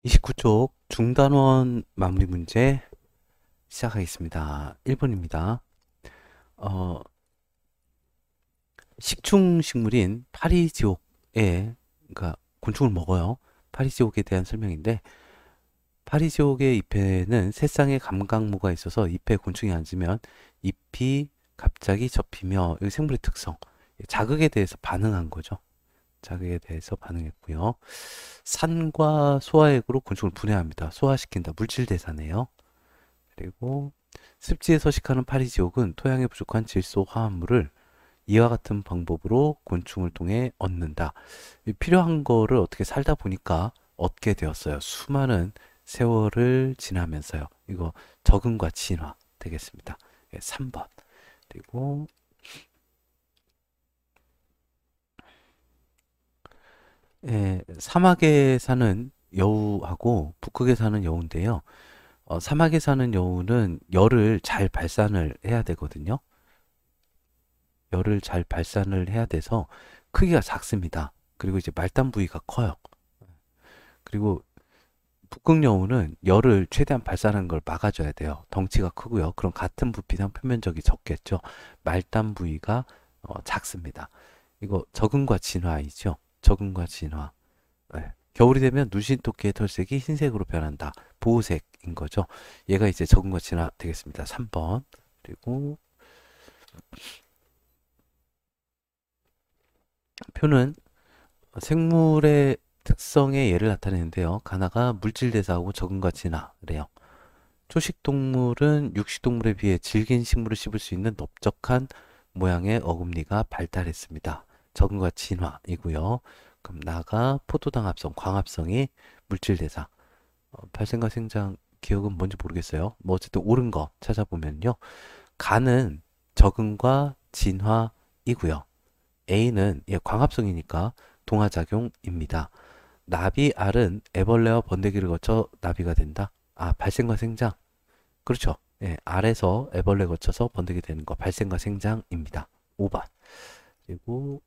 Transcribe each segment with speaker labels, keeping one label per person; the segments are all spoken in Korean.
Speaker 1: 29쪽 중단원 마무리 문제 시작하겠습니다. 1번입니다. 어, 식충식물인 파리지옥에, 그러니까 곤충을 먹어요. 파리지옥에 대한 설명인데, 파리지옥의 잎에는 세 쌍의 감각모가 있어서 잎에 곤충이 앉으면 잎이 갑자기 접히며, 이 생물의 특성, 자극에 대해서 반응한 거죠. 자극에 대해서 반응했고요. 산과 소화액으로 곤충을 분해합니다. 소화시킨다. 물질대사네요. 그리고 습지에 서식하는 파리지옥은 토양에 부족한 질소 화합물을 이와 같은 방법으로 곤충을 통해 얻는다. 필요한 거를 어떻게 살다 보니까 얻게 되었어요. 수많은 세월을 지나면서요. 이거 적응과 진화 되겠습니다. 3번. 그리고 사막에 사는 여우하고 북극에 사는 여우인데요. 사막에 사는 여우는 열을 잘 발산을 해야 되거든요. 열을 잘 발산을 해야 돼서 크기가 작습니다. 그리고 이제 말단 부위가 커요. 그리고 북극여우는 열을 최대한 발산하는 걸 막아줘야 돼요. 덩치가 크고요. 그럼 같은 부피상 표면적이 적겠죠. 말단 부위가 작습니다. 이거 적응과 진화이죠. 적응과 진화. 네. 겨울이 되면 누신토끼의 털색이 흰색으로 변한다. 보호색인 거죠. 얘가 이제 적응과 진화 되겠습니다. 3번. 그리고 표는 생물의 특성의 예를 나타내는데요. 가나가 물질 대사하고 적응과 진화래요. 초식 동물은 육식 동물에 비해 질긴 식물을 씹을 수 있는 넓적한 모양의 어금니가 발달했습니다. 적응과 진화이고요. 그럼 나가 포도당 합성, 광합성이 물질 대사. 발생과 생장 기억은 뭔지 모르겠어요. 뭐 어쨌든 옳은 거 찾아보면요. 간은 적응과 진화이고요. A는 광합성이니까 동화작용입니다. 나비 알은 애벌레와 번데기를 거쳐 나비가 된다. 아, 발생과 생장. 그렇죠. 예, 알에서 애벌레 거쳐서 번데기 되는 거 발생과 생장입니다. 5번. 그리고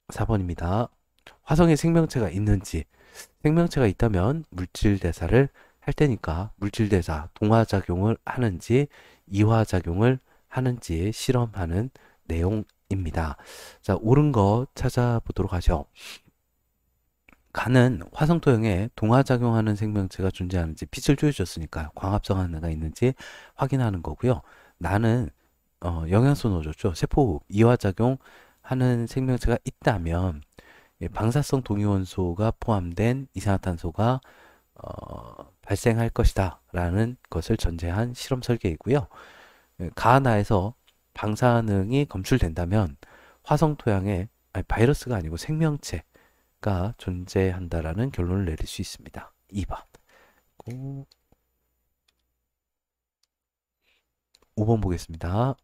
Speaker 1: 4번입니다. 화성에 생명체가 있는지 생명체가 있다면 물질 대사를 할 테니까 물질 대사 동화작용을 하는지 이화작용을 하는지 실험하는 내용입니다. 자, 옳은 거 찾아보도록 하죠. 간은 화성 토양에 동화작용하는 생명체가 존재하는지 빛을 조여줬으니까요. 광합성 하나가 있는지 확인하는 거고요. 나는 영양소 넣어줬죠. 세포호흡, 이화작용 하는 생명체가 있다면 방사성 동위원소가 포함된 이산화탄소가 발생할 것이다 라는 것을 전제한 실험 설계이고요. 가나에서 방사능이 검출된다면 화성 토양에 아니, 바이러스가 아니고 생명체가 존재한다라는 결론을 내릴 수 있습니다. 2번. 5번 보겠습니다.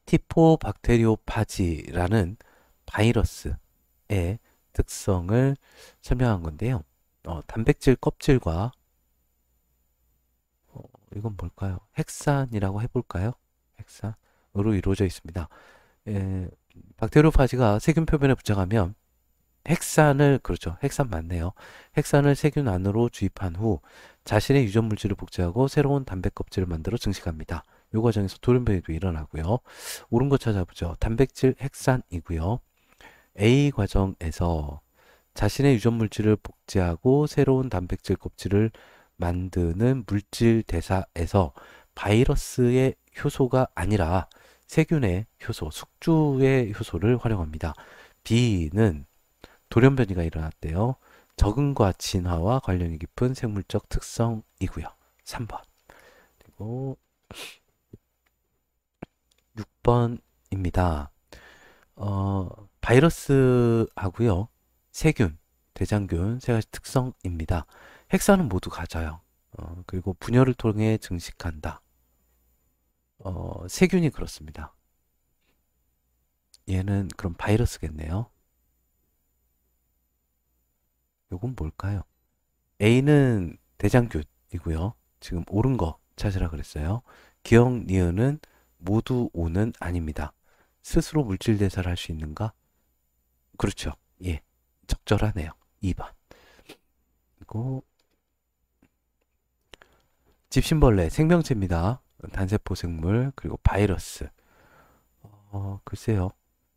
Speaker 1: 티포박테리오파지라는 바이러스의 특성을 설명한 건데요. 단백질 껍질과 이건 뭘까요? 헥산이라고 해볼까요? 헥산으로 이루어져 있습니다. 박테리오파지가 세균 표면에 붙여가면 그렇죠. 헥산 맞네요. 헥산을 세균 안으로 주입한 후 자신의 유전 물질을 복제하고 새로운 단백 껍질을 만들어 증식합니다. 이 과정에서 돌연변이도 일어나고요. 옳은 거 찾아보죠. 단백질 헥산이고요. A 과정에서 자신의 유전 물질을 복제하고 새로운 단백질 껍질을 만드는 물질 대사에서 바이러스의 효소가 아니라 세균의 효소, 숙주의 효소를 활용합니다. B는 돌연변이가 일어났대요. 적응과 진화와 관련이 깊은 생물적 특성이고요. 3번. 그리고 6번입니다. 바이러스하고요. 세균, 대장균 세 가지 특성입니다. 핵산은 모두 가져요. 그리고 분열을 통해 증식한다. 세균이 그렇습니다. 얘는 그럼 바이러스겠네요. 요건 뭘까요? A는 대장균이고요. 지금 옳은 거 찾으라 그랬어요. 기억, 니은은 모두 오는 아닙니다. 스스로 물질 대사를 할 수 있는가? 그렇죠. 예, 적절하네요. 2번. 그리고 집신벌레 생명체입니다. 단세포 생물 그리고 바이러스. 글쎄요.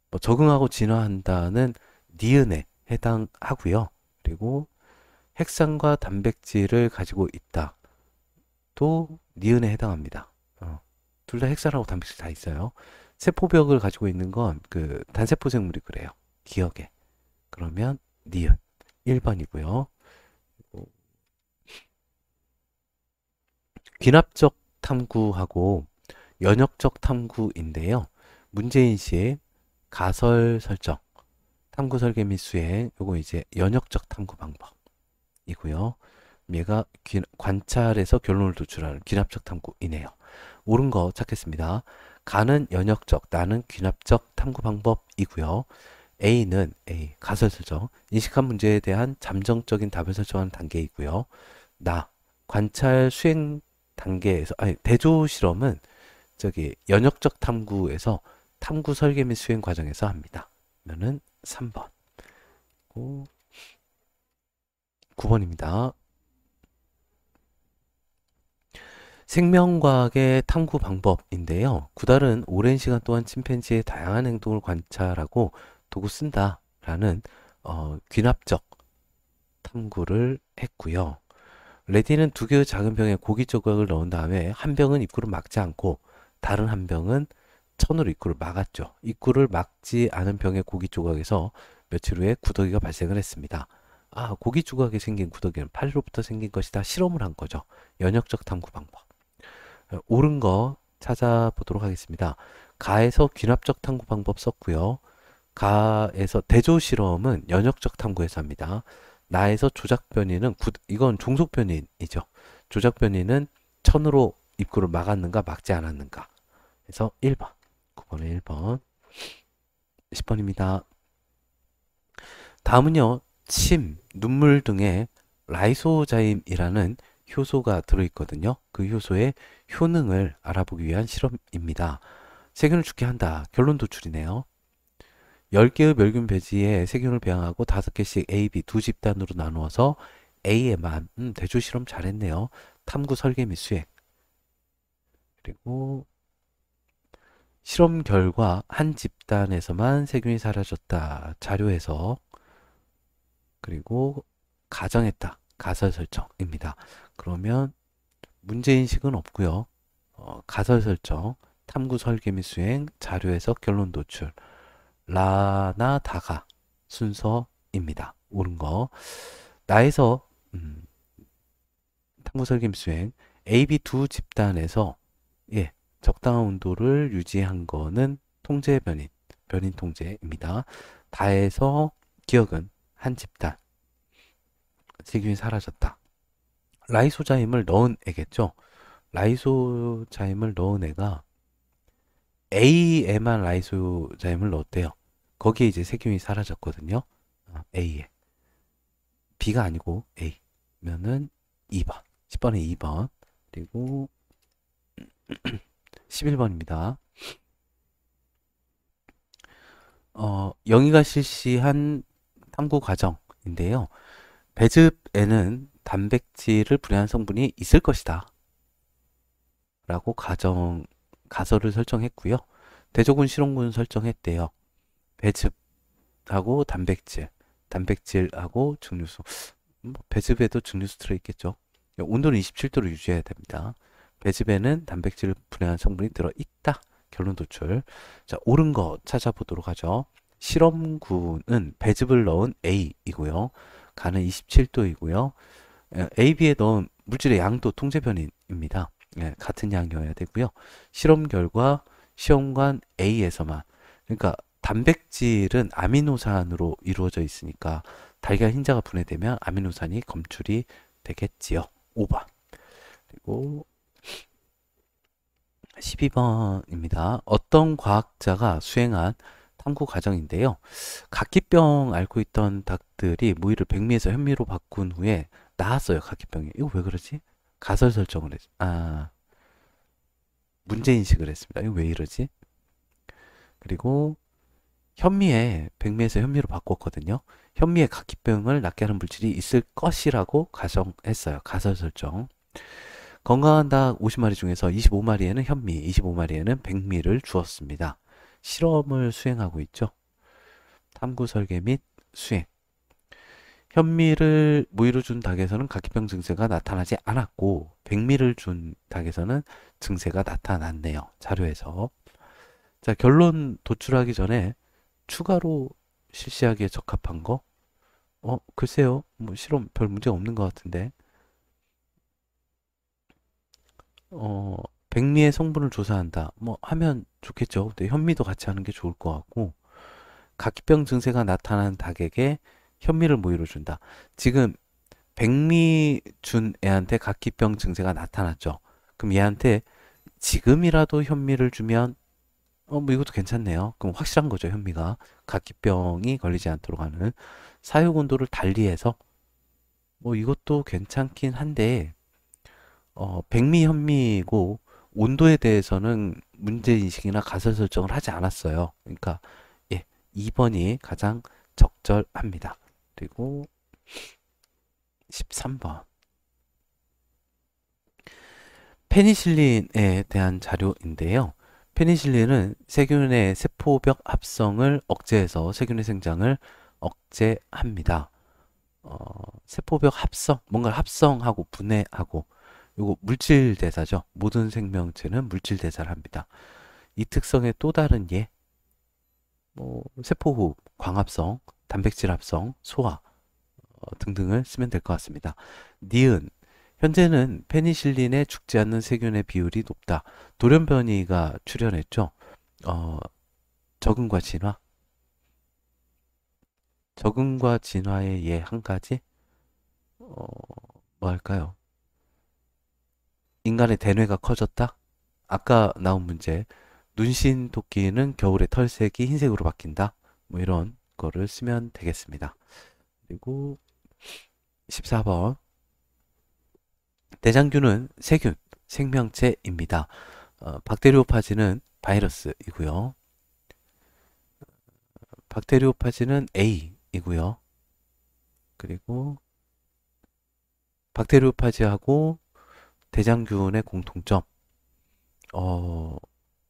Speaker 1: 뭐 적응하고 진화한다는 니은에 해당하고요. 그리고 핵산과 단백질을 가지고 있다. 또 니은에 해당합니다. 둘 다 핵산하고 단백질 다 있어요. 세포벽을 가지고 있는 건 그 단세포 생물이 그래요. 기억에. 그러면 니은 1번이고요. 귀납적 탐구하고 연역적 탐구인데요. 문제인식, 가설 설정, 탐구 설계 및 수행, 요거 이제 연역적 탐구 방법이고요. 얘가 관찰에서 결론을 도출하는 귀납적 탐구이네요. 옳은 거 찾겠습니다. 가는 연역적, 나는 귀납적 탐구 방법이고요. A는 A, 가설 설정, 인식한 문제에 대한 잠정적인 답을 설정하는 단계이고요. 나, 관찰 수행 단계에서, 아니, 대조 실험은 저기 연역적 탐구에서 탐구 설계 및 수행 과정에서 합니다. 그러면은 3번. 9번입니다. 생명과학의 탐구 방법인데요. 구달은 오랜 시간 동안 침팬지의 다양한 행동을 관찰하고 도구 쓴다라는 귀납적 탐구를 했고요. 레디는 두 개의 작은 병에 고기 조각을 넣은 다음에 한 병은 입구를 막지 않고 다른 한 병은 천으로 입구를 막았죠. 입구를 막지 않은 병의 고기 조각에서 며칠 후에 구더기가 발생을 했습니다. 아, 고기 조각에 생긴 구더기는 파리로부터 생긴 것이다. 실험을 한 거죠. 연역적 탐구 방법. 옳은 거 찾아보도록 하겠습니다. 가에서 귀납적 탐구 방법 썼고요. 가에서 대조 실험은 연역적 탐구에서 합니다. 나에서 조작 변이는 이건 종속 변이이죠. 조작 변이는 천으로 입구를 막았는가 막지 않았는가. 그래서 1번. 9번에 1번. 10번입니다. 다음은요. 침, 눈물 등에 라이소자임이라는 효소가 들어있거든요. 그 효소의 효능을 알아보기 위한 실험입니다. 세균을 죽게 한다. 결론 도출이네요. 10개의 멸균 배지에 세균을 배양하고 5개씩 A, B 두 집단으로 나누어서 A에만 대조 실험 잘했네요. 탐구 설계 및 수행. 그리고 실험 결과 한 집단에서만 세균이 사라졌다. 자료에서 그리고 가정했다. 가설 설정입니다. 그러면 문제인식은 없고요. 가설 설정, 탐구 설계 및 수행, 자료에서 결론 도출. 라나 다가 순서입니다. 옳은 거. 나에서 탐구 설계 및 수행, A, B 두 집단에서 예, 적당한 온도를 유지한 거는 통제 변인, 변인 통제입니다. 다에서 기억은 한 집단, 세균이 사라졌다. 라이소자임을 넣은 애겠죠. 라이소자임을 넣은 애가 A에만 라이소자임을 넣었대요. 거기에 이제 세균이 사라졌거든요. A에. B가 아니고 A면은 2번. 10번에 2번. 그리고 11번입니다. 영희가 실시한 탐구 과정인데요. 배즙에는 단백질을 분해한 성분이 있을 것이다. 라고 가설을 설정했고요. 대조군 실험군 설정했대요. 배즙하고 단백질, 단백질하고 증류수. 배즙에도 증류수 들어있겠죠. 온도는 27도로 유지해야 됩니다. 배즙에는 단백질을 분해한 성분이 들어있다. 결론 도출. 자, 옳은 거 찾아보도록 하죠. 실험군은 배즙을 넣은 A이고요. 간은 27도이고요. A, B에 넣은 물질의 양도 통제 변인입니다. 예, 같은 양이어야 되고요. 실험 결과 시험관 A에서만, 그러니까 단백질은 아미노산으로 이루어져 있으니까 달걀 흰자가 분해되면 아미노산이 검출이 되겠지요. 5번. 그리고 12번입니다. 어떤 과학자가 수행한 탐구 과정인데요. 각기병 앓고 있던 닭들이 모이를 백미에서 현미로 바꾼 후에 나았어요. 각기병이. 이거 왜 그러지? 가설 설정을 문제인식을 했습니다. 이거 왜 이러지? 그리고 현미에 백미에서 현미로 바꿨거든요. 현미에 각기병을 낫게 하는 물질이 있을 것이라고 가정했어요. 가설 설정. 건강한 닭 50마리 중에서 25마리에는 현미, 25마리에는 백미를 주었습니다. 실험을 수행하고 있죠. 탐구 설계 및 수행. 현미를 무의로 준 닭에서는 각기병 증세가 나타나지 않았고 백미를 준 닭에서는 증세가 나타났네요. 자료에서. 자, 결론 도출하기 전에 추가로 실시하기에 적합한 거? 글쎄요. 뭐 실험 별 문제 없는 것 같은데. 어, 백미의 성분을 조사한다. 뭐 하면 좋겠죠. 근데 현미도 같이 하는 게 좋을 것 같고. 각기병 증세가 나타난 닭에게 현미를 모유로 준다. 지금 백미 준 애한테 각기병 증세가 나타났죠. 그럼 얘한테 지금이라도 현미를 주면 뭐 이것도 괜찮네요. 그럼 확실한 거죠, 현미가. 각기병이 걸리지 않도록 하는 사육 온도를 달리해서 뭐 이것도 괜찮긴 한데 백미 현미고 온도에 대해서는 문제 인식이나 가설 설정을 하지 않았어요. 그러니까 예, 2번이 가장 적절합니다. 그리고 13번. 페니실린에 대한 자료인데요. 페니실린은 세균의 세포벽 합성을 억제해서 세균의 생장을 억제합니다. 세포벽 합성, 뭔가를 합성하고 분해하고 요거 물질 대사죠. 모든 생명체는 물질 대사를 합니다. 이 특성의 또 다른 예, 뭐 세포호흡, 광합성, 단백질 합성, 소화 등등을 쓰면 될 것 같습니다. 니은 현재는 페니실린에 죽지 않는 세균의 비율이 높다. 돌연변이가 출현했죠. 어, 적응과 진화. 적응과 진화의 예 한 가지. 어, 뭐 할까요? 인간의 대뇌가 커졌다. 아까 나온 문제. 눈신 토끼는 겨울에 털색이 흰색으로 바뀐다. 뭐 이런 거를 쓰면 되겠습니다. 그리고 14번. 대장균은 세균, 생명체입니다. 박테리오파지는 바이러스이고요. 박테리오파지는 A이고요. 그리고 박테리오파지하고 대장균의 공통점. 어,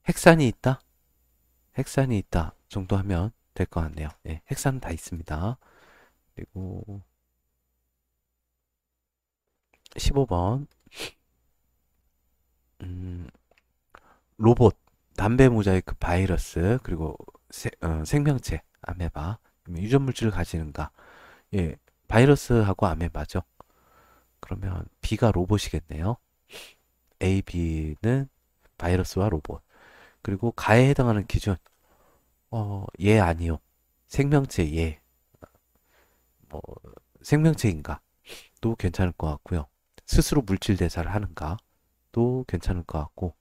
Speaker 1: 핵산이 있다? 핵산이 있다 정도 하면 될 것 같네요. 예, 핵산은 다 있습니다. 그리고 15번. 로봇, 담배 모자이크 바이러스, 그리고 생명체, 아메바, 유전 물질을 가지는가? 예, 바이러스하고 아메바죠. 그러면 B가 로봇이겠네요. A, B는 바이러스와 로봇. 그리고 가에 해당하는 기준, 예, 아니요. 생명체, 예. 뭐, 생명체인가? 도 괜찮을 것 같고요. 스스로 물질 대사를 하는가? 도 괜찮을 것 같고,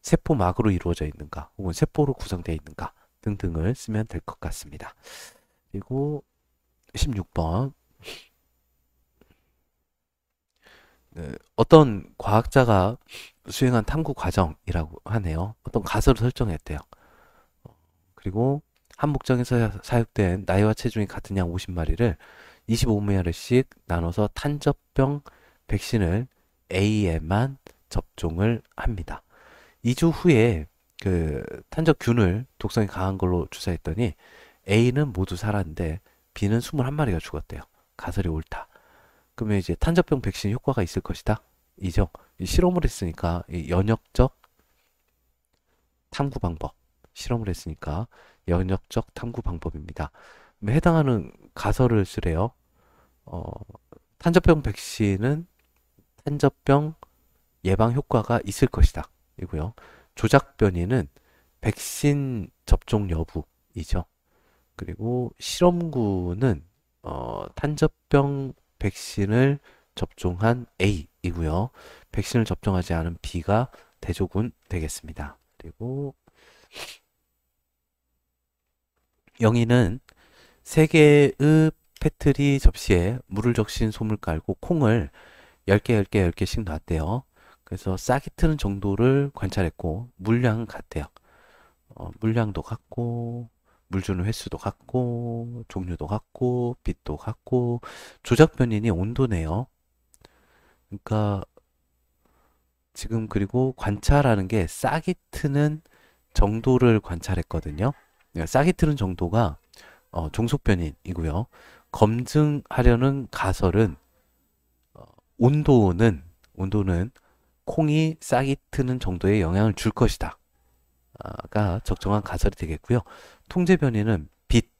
Speaker 1: 세포막으로 이루어져 있는가? 혹은 세포로 구성되어 있는가? 등등을 쓰면 될 것 같습니다. 그리고 16번. 어떤 과학자가 수행한 탐구 과정이라고 하네요. 어떤 가설을 설정했대요. 그리고 한 목장에서 사육된 나이와 체중이 같은 양 50마리를 25마리씩 나눠서 탄저병 백신을 A에만 접종을 합니다. 2주 후에 그 탄저균을 독성이 강한 걸로 주사했더니 A는 모두 살았는데 B는 21마리가 죽었대요. 가설이 옳다. 그러면 이제 탄저병 백신 효과가 있을 것이다. 이죠. 실험을 했으니까 연역적 탐구 방법. 실험을 했으니까 연역적 탐구 방법입니다. 해당하는 가설을 쓰래요. 어, 탄저병 백신은 탄저병 예방 효과가 있을 것이다. 이고요. 조작 변이는 백신 접종 여부이죠. 그리고 실험군은 탄저병 백신을 접종한 A이고요. 백신을 접종하지 않은 B가 대조군 되겠습니다. 그리고 영희는 3개의 페트리 접시에 물을 적신 솜을 깔고 콩을 10개, 10개, 10개씩 놨대요. 그래서 싹이 트는 정도를 관찰했고 물량은 같대요. 물량도 같고 물 주는 횟수도 같고, 종류도 같고, 빛도 같고, 조작 변인이 온도네요. 그러니까 지금 그리고 관찰하는 게 싹이 트는 정도를 관찰했거든요. 그러니까 싹이 트는 정도가 종속 변인이고요. 검증하려는 가설은 어, 온도는 콩이 싹이 트는 정도의 영향을 줄 것이다. 가 적정한 가설이 되겠고요. 통제 변이는 빛,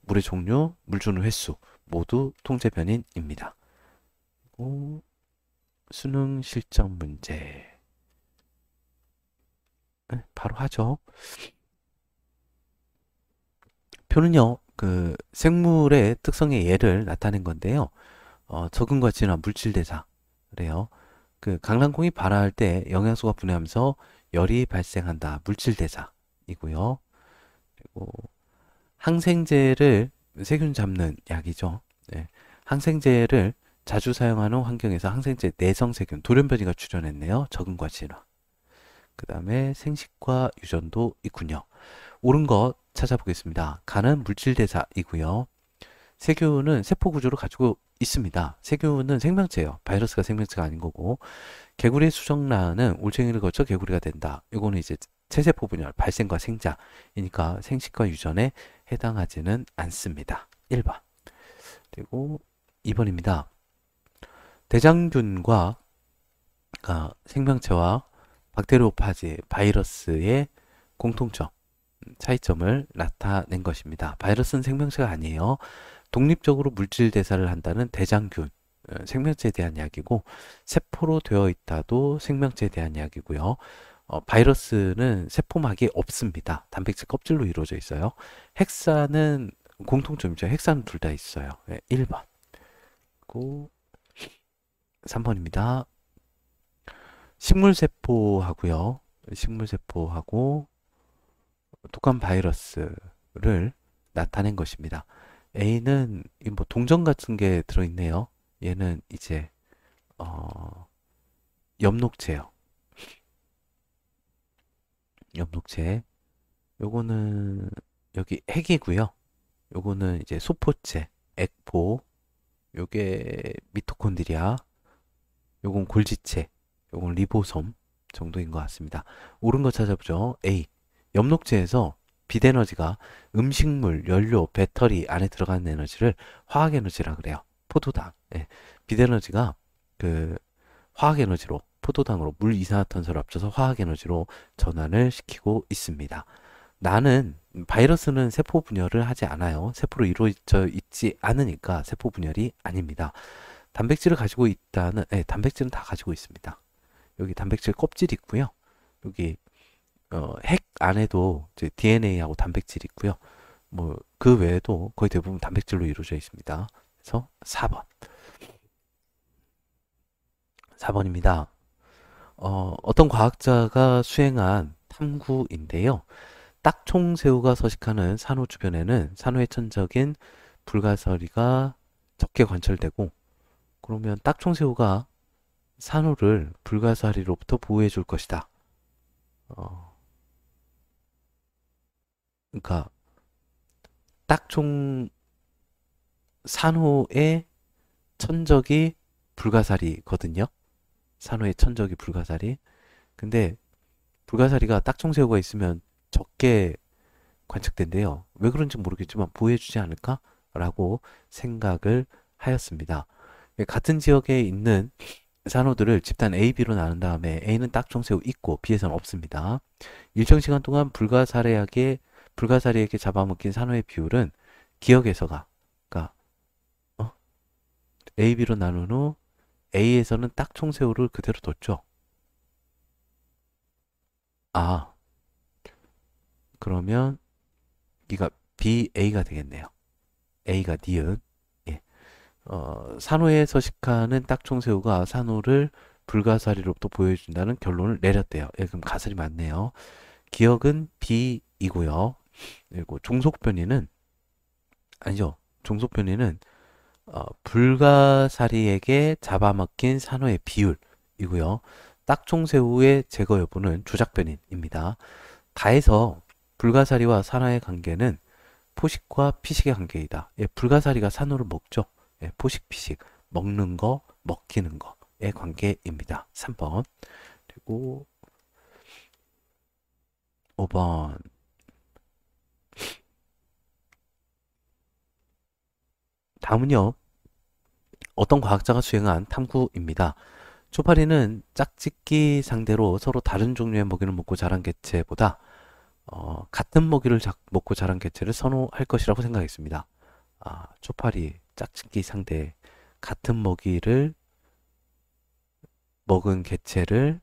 Speaker 1: 물의 종류, 물 주는 횟수 모두 통제 변인입니다. 그리고 수능 실전 문제 바로 하죠. 표는요, 그 생물의 특성의 예를 나타낸 건데요. 적응과 진화, 물질 대사 그래요. 그 강낭콩이 발화할 때 영양소가 분해하면서 열이 발생한다. 물질 대사이고요. 그리고 항생제를 세균 잡는 약이죠. 네. 항생제를 자주 사용하는 환경에서 항생제 내성 세균 돌연변이가 출현했네요. 적응과 진화. 그 다음에 생식과 유전도 있군요. 옳은 것 찾아보겠습니다. 간은 물질 대사이고요. 세균은 세포 구조를 가지고 있습니다. 세균은 생명체예요. 바이러스가 생명체가 아닌 거고. 개구리의 수정란은 올챙이를 거쳐 개구리가 된다. 이거는 이제 체세포 분열, 발생과 생자이니까 생식과 유전에 해당하지는 않습니다. 1번. 그리고 2번입니다. 대장균과 생명체와 박테리오파지, 바이러스의 공통점, 차이점을 나타낸 것입니다. 바이러스는 생명체가 아니에요. 독립적으로 물질 대사를 한다는 대장균, 생명체에 대한 이야기고 세포로 되어 있다도 생명체에 대한 이야기고요. 바이러스는 세포막이 없습니다. 단백질 껍질로 이루어져 있어요. 핵산은 공통점이죠. 핵산은 둘 다 있어요. 네, 1번. 그리고 3번입니다. 식물세포하고요. 식물세포하고 독감 바이러스를 나타낸 것입니다. A는 뭐 동전 같은 게 들어있네요. 얘는 이제 엽록체요. 엽록체. 요거는 여기 핵이고요. 요거는 이제 소포체, 액포. 요게 미토콘드리아. 요건 골지체. 요건 리보솜 정도인 것 같습니다. 옳은 거 찾아보죠. A. 엽록체에서 빛에너지가 음식물, 연료, 배터리 안에 들어가는 에너지를 화학에너지라 그래요. 포도당. 예. 빛에너지가 그 화학에너지로 포도당으로 물 이산화탄소를 합쳐서 화학에너지로 전환을 시키고 있습니다. 바이러스는 세포 분열을 하지 않아요. 세포로 이루어져 있지 않으니까 세포 분열이 아닙니다. 단백질을 가지고 있다는, 단백질은 다 가지고 있습니다. 여기 단백질 껍질이 있고요. 여기 핵 안에도 이제 DNA하고 단백질이 있고요. 뭐 그 외에도 거의 대부분 단백질로 이루어져 있습니다. 그래서 4번. 4번입니다. 어떤 과학자가 수행한 탐구인데요. 딱총새우가 서식하는 산호 주변에는 산호의 천적인 불가사리가 적게 관찰되고 그러면 딱총새우가 산호를 불가사리로부터 보호해 줄 것이다. 그러니까 딱총 산호의 천적이 불가사리거든요. 산호의 천적이 불가사리. 근데 불가사리가 딱총새우가 있으면 적게 관측된대요. 왜 그런지 모르겠지만 보호해주지 않을까? 라고 생각을 하였습니다. 같은 지역에 있는 산호들을 집단 A, B로 나눈 다음에 A는 딱총새우 있고 B에서는 없습니다. 일정 시간 동안 불가사리에게 잡아먹힌 산호의 비율은 기억에서가 그러니까 A, B로 나눈 후 A에서는 딱총새우를 그대로 뒀죠. 그러면 이가 B, A가 되겠네요. A가 니은. 예. 산호에 서식하는 딱총새우가 산호를 불가사리로부터 보여준다는 결론을 내렸대요. 예, 그럼 가설이 맞네요. 기억은 B이고요. 그리고 종속변이는 아니죠. 종속변이는 불가사리에게 잡아먹힌 산호의 비율이고요. 딱총새우의 제거 여부는 조작변인입니다. 가에서 불가사리와 산화의 관계는 포식과 피식의 관계이다. 예, 불가사리가 산호를 먹죠. 예, 포식, 피식. 먹는 거, 먹히는 거의 관계입니다. 3번. 그리고 5번. 다음은요. 어떤 과학자가 수행한 탐구입니다. 초파리는 짝짓기 상대로 서로 다른 종류의 먹이를 먹고 자란 개체보다 같은 먹이를 먹고 자란 개체를 선호할 것이라고 생각했습니다. 초파리 짝짓기 상대 같은 먹이를 먹은 개체를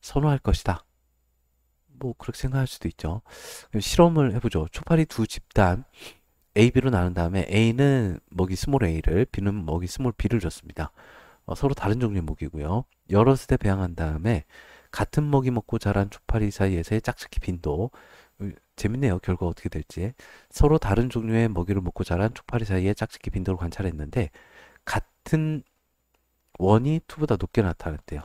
Speaker 1: 선호할 것이다. 뭐 그렇게 생각할 수도 있죠. 실험을 해보죠. 초파리 두 집단 A, B로 나눈 다음에 A는 먹이 스몰 A를, B는 먹이 스몰 B를 줬습니다. 서로 다른 종류의 먹이고요. 여러 세대 배양한 다음에 같은 먹이 먹고 자란 초파리 사이에서의 짝짓기 빈도, 재밌네요. 결과 어떻게 될지. 서로 다른 종류의 먹이를 먹고 자란 초파리 사이의 짝짓기 빈도를 관찰했는데 같은 원이 2보다 높게 나타났대요.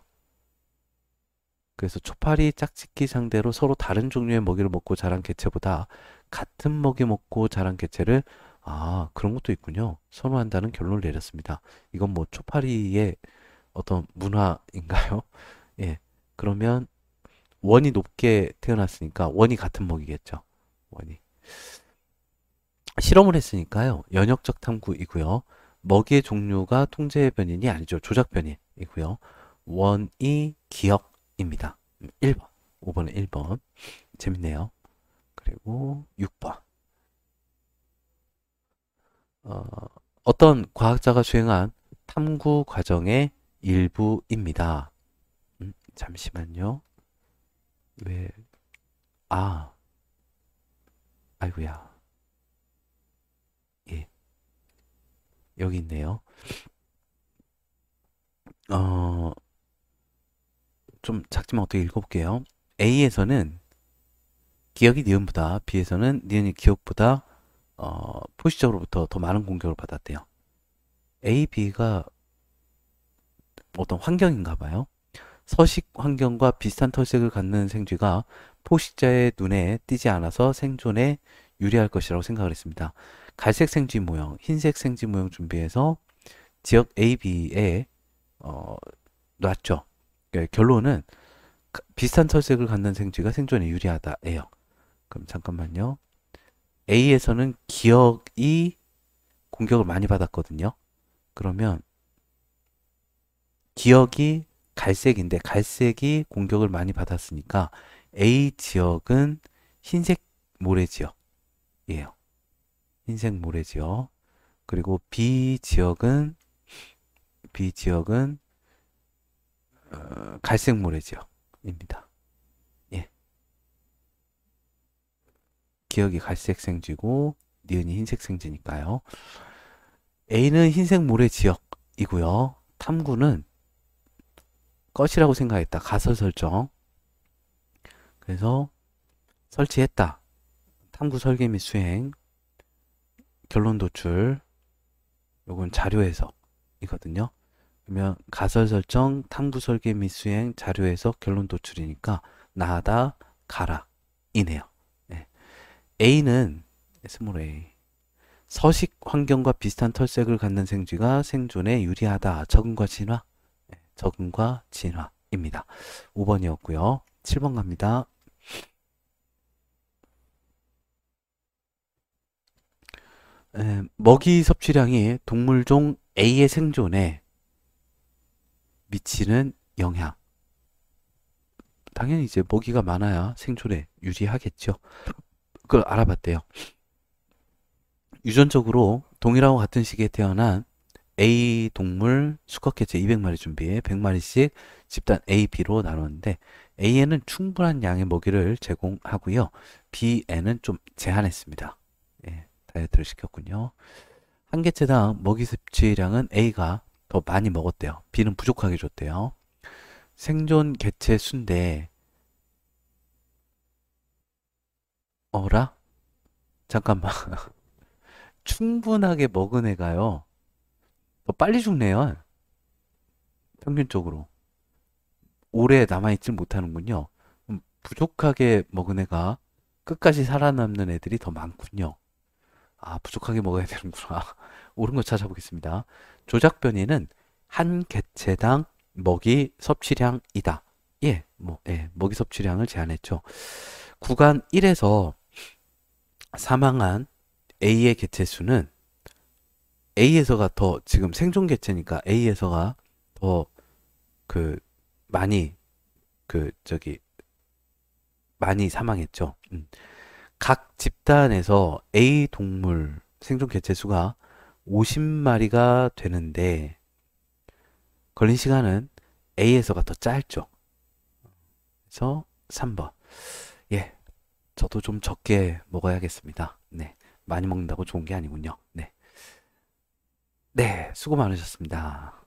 Speaker 1: 그래서 초파리 짝짓기 상대로 서로 다른 종류의 먹이를 먹고 자란 개체보다 같은 먹이 먹고 자란 개체를 그런 것도 있군요. 선호한다는 결론을 내렸습니다. 이건 뭐 초파리의 어떤 문화인가요? 예. 그러면 원이 높게 태어났으니까 원이 같은 먹이겠죠. 원이. 실험을 했으니까요. 연역적 탐구이고요. 먹이의 종류가 통제 변인이 아니죠. 조작 변인이고요. 원이 기억입니다. 1번. 5번은 1번. 재밌네요. 그리고 6번. 어떤 과학자가 수행한 탐구 과정의 일부입니다. 잠시만요. 왜, 아이고야. 예, 여기 있네요. 좀 작지만 어떻게 읽어볼게요. A에서는 기억이 니은보다, B에서는 니은이 기억보다 포시적으로부터 더 많은 공격을 받았대요. A, B가 어떤 환경인가 봐요. 서식 환경과 비슷한 털색을 갖는 생쥐가 포식자의 눈에 띄지 않아서 생존에 유리할 것이라고 생각을 했습니다. 갈색 생쥐 모형, 흰색 생쥐 모형 준비해서 지역 A, B에 놨죠. 결론은 비슷한 털색을 갖는 생쥐가 생존에 유리하다예요. 그럼 잠깐만요. A에서는 기억이 공격을 많이 받았거든요. 그러면 기억이 갈색인데 갈색이 공격을 많이 받았으니까 A 지역은 흰색 모래 지역이에요. 흰색 모래 지역. 그리고 B 지역은 갈색 모래 지역입니다. 예. 기억이 갈색 생쥐고 니은이 흰색 생쥐니까요. A는 흰색 모래 지역이고요. 탐구는 것이라고 생각했다. 가설 설정. 그래서 설치했다. 탐구 설계 및 수행. 결론 도출. 요건 자료 해석이거든요. 그러면 가설 설정, 탐구 설계 및 수행, 자료 해석, 결론 도출이니까 나다, 가라 이네요. 네. A는 스몰 A. 서식 환경과 비슷한 털색을 갖는 생쥐가 생존에 유리하다. 적응과 진화. 적응과 진화입니다. 5번이었고요. 7번 갑니다. 먹이 섭취량이 동물종 A의 생존에 미치는 영향. 당연히 이제 먹이가 많아야 생존에 유리하겠죠. 그걸 알아봤대요. 유전적으로 동일하고 같은 시기에 태어난 A 동물 수컷개체 200마리 준비해 100마리씩 집단 A, B로 나눴는데 A에는 충분한 양의 먹이를 제공하고요. B에는 좀 제한했습니다. 예, 다이어트를 시켰군요. 한 개체당 먹이 섭취량은 A가 더 많이 먹었대요. B는 부족하게 줬대요. 생존 개체 수인데 어라? 잠깐만. 충분하게 먹은 애가요. 더 빨리 죽네요. 평균적으로. 오래 남아있질 못하는군요. 부족하게 먹은 애가 끝까지 살아남는 애들이 더 많군요. 아, 부족하게 먹어야 되는구나. 옳은 거 찾아보겠습니다. 조작 변이는 한 개체당 먹이 섭취량이다. 예, 먹이 섭취량을 제한했죠. 구간 1에서 사망한 A의 개체 수는 A에서가 더, 지금 생존 개체니까 A에서가 더 그 많이 많이 사망했죠. 각 집단에서 A 동물 생존 개체 수가 50마리가 되는데 걸린 시간은 A에서가 더 짧죠. 그래서 3번. 예, 저도 좀 적게 먹어야겠습니다. 네, 많이 먹는다고 좋은 게 아니군요. 네, 네, 수고 많으셨습니다.